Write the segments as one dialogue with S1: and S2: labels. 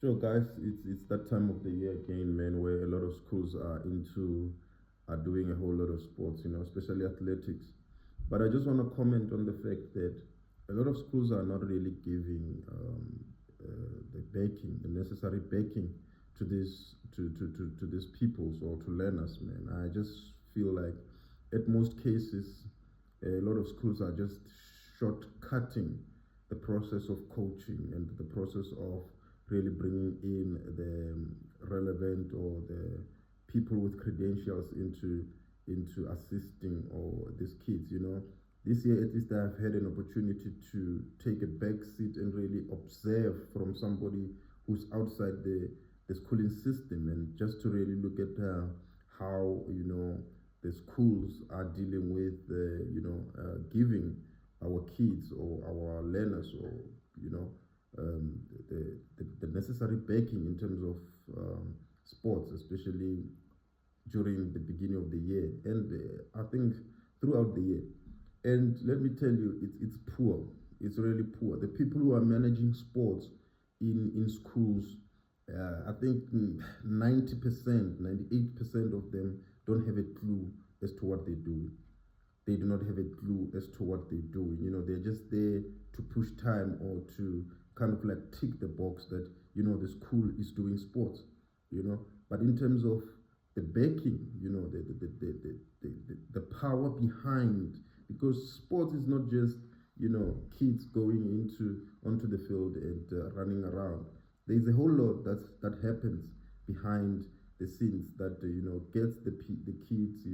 S1: So, guys, it's that time of the year again, man, where a lot of schools are doing a whole lot of sports, especially athletics. But I just want to comment on the fact that a lot of schools are not really giving the necessary backing to these peoples or to learners, man. I just feel like, at most cases, a lot of schools are just shortcutting the process of coaching and the process of really bringing in the relevant or the people with credentials into assisting or these kids. This year at least I've had an opportunity to take a back seat and really observe from somebody who's outside the schooling system, and just to really look at how the schools are dealing with giving our kids or our learners or you know the necessary backing in terms of sports, especially during the beginning of the year, and I think throughout the year. And let me tell you, it's poor. It's really poor. The people who are managing sports in schools, I think 90%, 98% of them don't have a clue as to what they do. They do not have a clue as to what they're doing. They're just there to push time or to kind of like tick the box that the school is doing sports. But in terms of the backing, the power behind, because sports is not just kids going onto the field and running around. There's a whole lot that happens behind the scenes that gets the kids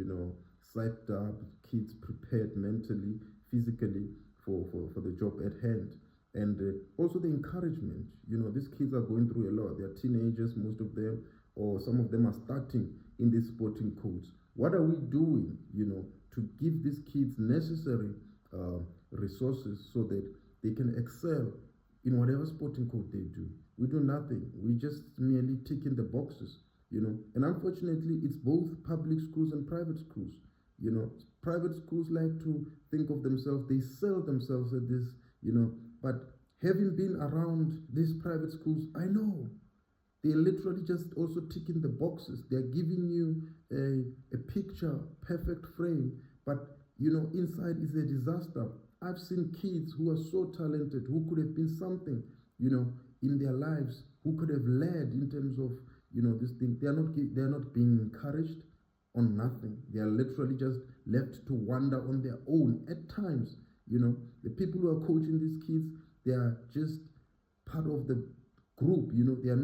S1: psyched up, kids prepared mentally, physically for the job at hand. And also the encouragement. These kids are going through a lot. They're teenagers, most of them, or some of them are starting in these sporting codes. What are we doing, to give these kids necessary resources so that they can excel in whatever sporting code they do? We do nothing. We just merely tick in the boxes. And unfortunately, it's both public schools and private schools. Private schools like to think of themselves, they sell themselves at this. But having been around these private schools, I know they're literally just also ticking the boxes. They're giving you a picture, perfect frame, but inside is a disaster. I've seen kids who are so talented, who could have been something, in their lives, who could have led in terms of, this thing. They are not being encouraged on nothing. They are literally just left to wander on their own at times. The people who are coaching these kids, they are just part of the group. They are not